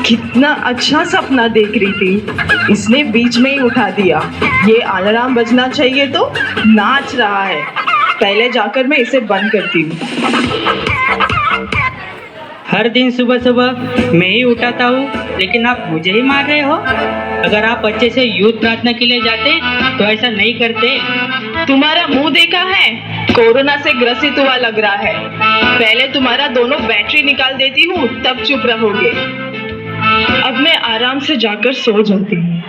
कितना अच्छा सपना देख रही थी, इसने बीच में ही उठा दिया। ये अलार्म बजना चाहिए तो नाच रहा है। पहले जाकर मैं इसे बंद करती हूँ। हर दिन सुबह सुबह मैं ही उठाता हूँ, लेकिन आप मुझे ही मार रहे हो। अगर आप अच्छे से यूथ प्रार्थना के लिए जाते तो ऐसा नहीं करते। तुम्हारा मुंह देखा है? कोरोना से ग्रसित हुआ लग रहा है। पहले तुम्हारा दोनों बैटरी निकाल देती हूँ, तब चुप रहोगे। अब मैं आराम से जाकर सो जाती हूँ।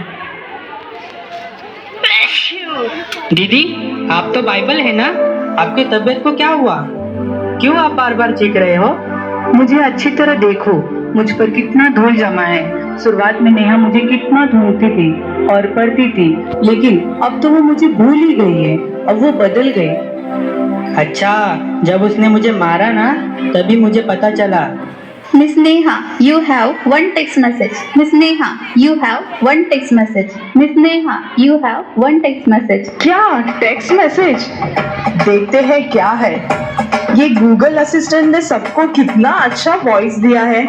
दीदी, आप तो बाइबल है ना? आपकी तबीयत को क्या हुआ? क्यों आप बार बार चीख रहे हो? मुझे अच्छी तरह देखो, मुझ पर कितना धूल जमा है। शुरुआत में नेहा मुझे कितना ढूंढती थी और पढ़ती थी, लेकिन अब तो वो मुझे भूल ही गई है। अब वो बदल गई। अच्छा, जब उसने मुझे मारा ना, तभी मुझे पता चला। Miss Neha, you have one text message. Miss Neha, you have one text message. Miss Neha, you have one text message. क्या टेक्स्ट मैसेज? देखते हैं क्या है। ये गूगल असिस्टेंट ने सबको कितना अच्छा वॉइस दिया है,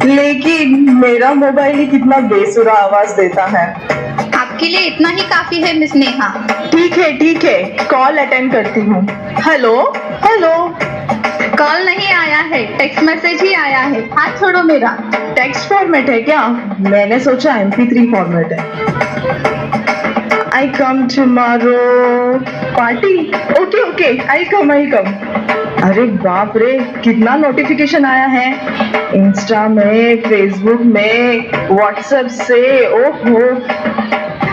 लेकिन मेरा मोबाइल ही कितना बेसुरा आवाज देता है। आपके लिए इतना ही काफी है मिस नेहा। ठीक है, कॉल अटेंड करती हूँ। Hello hello. कॉल नहीं आया है, टेक्स्ट मैसेज ही आया है। हाथ छोड़ो मेरा। टेक्स्ट फॉर्मेट है क्या? मैंने सोचा MP3 फॉर्मेट है। I come tomorrow party. Okay I come. अरे बाप रे, कितना नोटिफिकेशन आया है। इंस्टा में, फेसबुक में, व्हाट्सएप से। ओहो,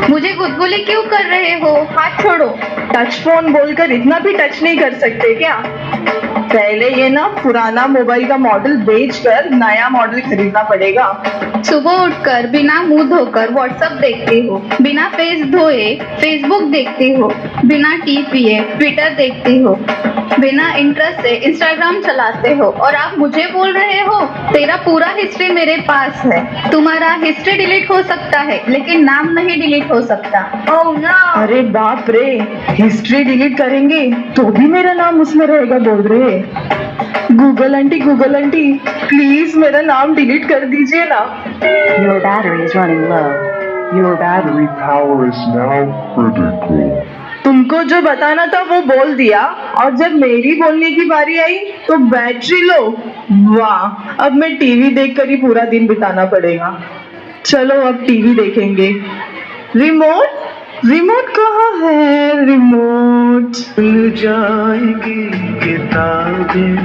मुझे गुदगुली क्यों कर रहे हो? हाथ छोड़ो। टच फोन बोलकर इतना भी टच नहीं कर सकते क्या? पहले ये ना पुराना मोबाइल का मॉडल बेचकर नया मॉडल खरीदना पड़ेगा। सुबह उठकर बिना मुंह धोकर व्हाट्सएप देखते हो, बिना फेस धोए फेसबुक देखते हो, बिना टी पिए ट्विटर देखते हो, बिना इंटरेस्ट से इंस्टाग्राम चलाते हो, और आप मुझे बोल रहे हो तेरा पूरा हिस्ट्री मेरे पास है। तुम्हारा हिस्ट्री डिलीट हो सकता है, लेकिन नाम नहीं डिलीट हो सकता। Oh no! अरे बाप रे, हिस्ट्री डिलीट करेंगे तो भी मेरा नाम उसमें रहेगा बोल रहे। गूगल आंटी, प्लीज मेरा नाम डिलीट कर दीजिए ना। Your battery is running low. Your battery power is now critical. तुमको जो बताना था वो बोल दिया, और जब मेरी बोलने की बारी आई तो बैटरी लो। वाह, अब मैं टीवी देखकर ही पूरा दिन बिताना पड़ेगा। चलो अब टीवी देखेंगे। रिमोट कहाँ है? रिमोट मिल जाएगी किताबें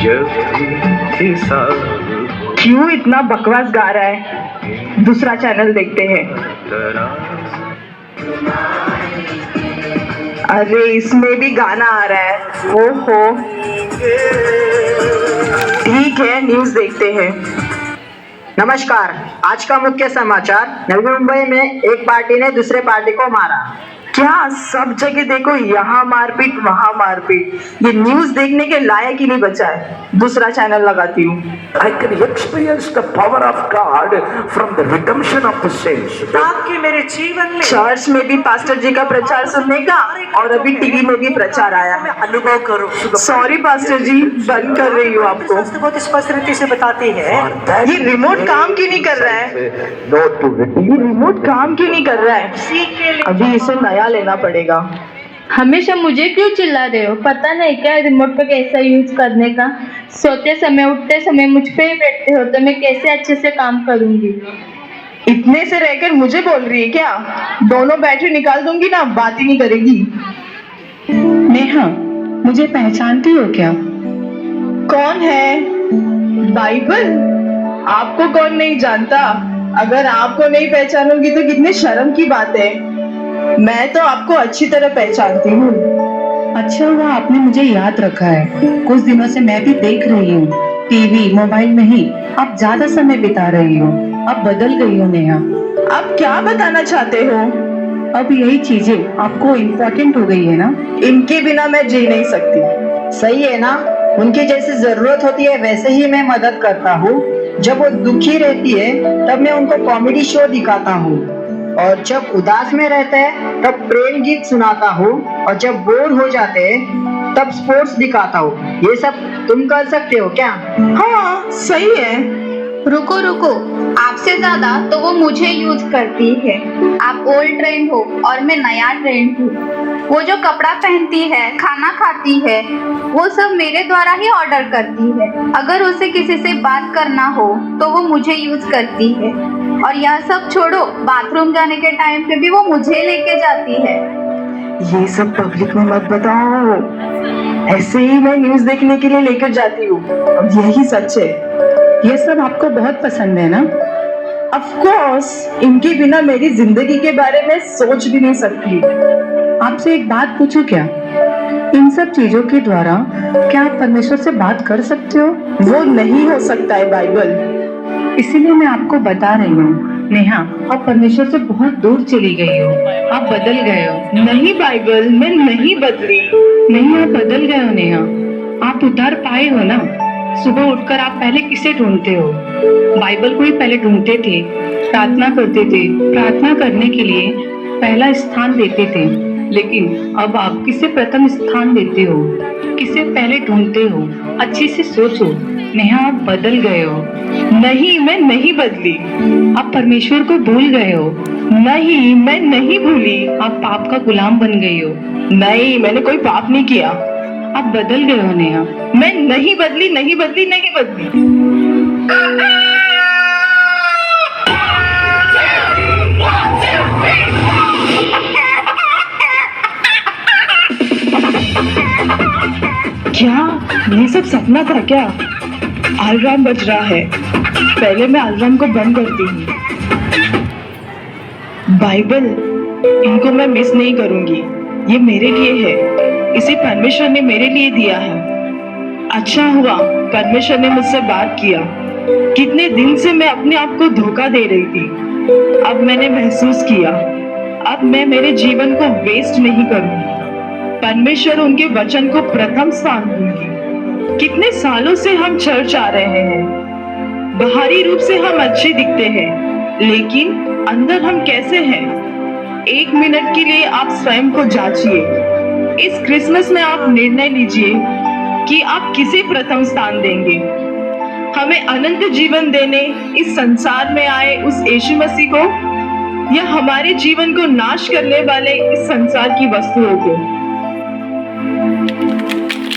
जब हिसाब। क्यों इतना बकवास गा रहा है? दूसरा चैनल देखते हैं। अरे इसमें भी गाना आ रहा है। ओहो, ठीक है, न्यूज़ देखते हैं। नमस्कार, आज का मुख्य समाचार। नवी मुंबई में एक पार्टी ने दूसरे पार्टी को मारा। क्या सब जगह देखो, यहाँ मारपीट वहाँ मारपीट। ये न्यूज़ देखने के लायक ही नहीं बचा है। दूसरा चैनल लगाती हूँ। I can experience the power of God from the redemption of the saints. आपके मेरे जीवन में चर्च में भी पास्टर जी का प्रचार सुनने का, और अभी टीवी में भी प्रचार आया है। अनुभव करो। सॉरी पास्टर जी, बंद कर रही हूँ आपको। बहुत स्पष्ट रीति से बताती है। ये रिमोट काम क्यों नहीं कर रहा है? ये रिमोट काम क्यों नहीं कर रहा है? अभी इसे नया लेना पड़ेगा। हमेशा मुझे क्यों चिल्ला रहे हो? पता नहीं क्या रिमोट का कैसा यूज करने का? सोते समय उठते समय मुझ पे ही बैठते हो, तो मैं कैसे अच्छे से काम करूंगी? इतने से रहकर मुझे बोल रही है क्या? दोनों बैटरी निकाल दूंगी ना, बात ही नहीं करेगी। नेहा, मुझे पहचानती हो क्या? कौन है? बाइबल? आपको कौन नहीं जानता? अगर आपको नहीं पहचानूंगी तो कितने शर्म की बात है। मैं तो आपको अच्छी तरह पहचानती हूँ। अच्छा हुआ आपने मुझे याद रखा है। कुछ दिनों से मैं भी देख रही हूँ, टीवी मोबाइल में ही आप ज्यादा समय बिता रही हो। अब बदल गई हो नेहा। आप क्या बताना चाहते हो? अब यही चीजें आपको इम्पोर्टेंट हो गई है ना? इनके बिना मैं जी नहीं सकती। सही है ना? उनकी जैसी जरूरत होती है वैसे ही मैं मदद करता हूँ। जब वो दुखी रहती है तब मैं उनको कॉमेडी शो दिखाता हूँ, और जब उदास में रहते हैं तब प्रेम गीत सुनाता हूँ, और जब बोर हो जाते हैं तब स्पोर्ट्स दिखाता हूँ। ये सब तुम कर सकते हो क्या? हाँ, सही है। रुको रुको, आपसे ज्यादा तो वो मुझे यूज करती है। आप ओल्ड ट्रेंड हो और मैं नया ट्रेंड हूँ। वो जो कपड़ा पहनती है, खाना खाती है, वो सब मेरे द्वारा ही ऑर्डर करती है। अगर उसे किसी से बात करना हो तो वो मुझे यूज करती है। और यह सब छोड़ो, बाथरूम जाने के टाइम पे भी वो मुझे लेके जाती है। ये सब पब्लिक में मत बताओ। ऐसे ही मैं न्यूज देखने के लिए लेकर जाती हूँ। अब यही सच है। ये सब आपको बहुत पसंद है ना? ऑफ कोर्स, इनके बिना मेरी जिंदगी के बारे में सोच भी नहीं सकती। आपसे एक बात पूछूं क्या? इन सब चीजों के द्वारा क्या आप परमेश्वर से बात कर सकते हो? वो नहीं हो सकता है बाइबल। इसीलिए मैं आपको बता रही हूँ नेहा, आप परमेश्वर से बहुत दूर चली गई हो। आप बदल गए हो। नहीं बाइबल, मैं नहीं बदली। नहीं, आप बदल गए हो नेहा। आप उद्धार पाए हो ना। सुबह उठकर आप पहले किसे ढूंढते हो? बाइबल को ही पहले ढूंढते थे, प्रार्थना करते थे, प्रार्थना करने के लिए पहला स्थान देते थे। लेकिन अब आप किसे प्रथम स्थान देते हो? किसे पहले ढूंढते हो? अच्छे से सोचो नेहा, आप बदल गए हो। नहीं, मैं नहीं बदली। आप परमेश्वर को भूल गए हो। नहीं, मैं नहीं भूली। आप पाप का गुलाम बन गई हो। नहीं, मैंने कोई पाप नहीं किया। आप बदल गए हो नेहा। मैं नहीं बदली, नहीं बदली, नहीं बदली। क्या ये सब सपना था क्या? अलार्म बज रहा है। पहले मैं अलार्म को बंद करती हूँ। बाइबल, इनको मैं मिस नहीं करूंगी। ये मेरे लिए है। इसे परमेश्वर ने मेरे लिए दिया है। अच्छा हुआ परमेश्वर ने मुझसे बात किया। कितने दिन से मैं अपने आप को धोखा दे रही थी। अब मैंने महसूस किया, अब मैं मेरे जीवन को वेस्ट नहीं करूंगी। परमेश्वर उनके वचन को प्रथम स्थान दूंगी। कितने सालों से हम चर्च आ रहे हैं। बाहरी रूप से हम अच्छे दिखते हैं, लेकिन अंदर हम कैसे हैं? 1 मिनट के लिए आप स्वयं को जांचिए। इस क्रिसमस में आप निर्णय लीजिए कि आप किसे प्रथम स्थान देंगे। हमें अनंत जीवन देने इस संसार में आए उस यीशु मसीह को, या हमारे जीवन को नाश करने वाले इस संसार की वस्तुओं को?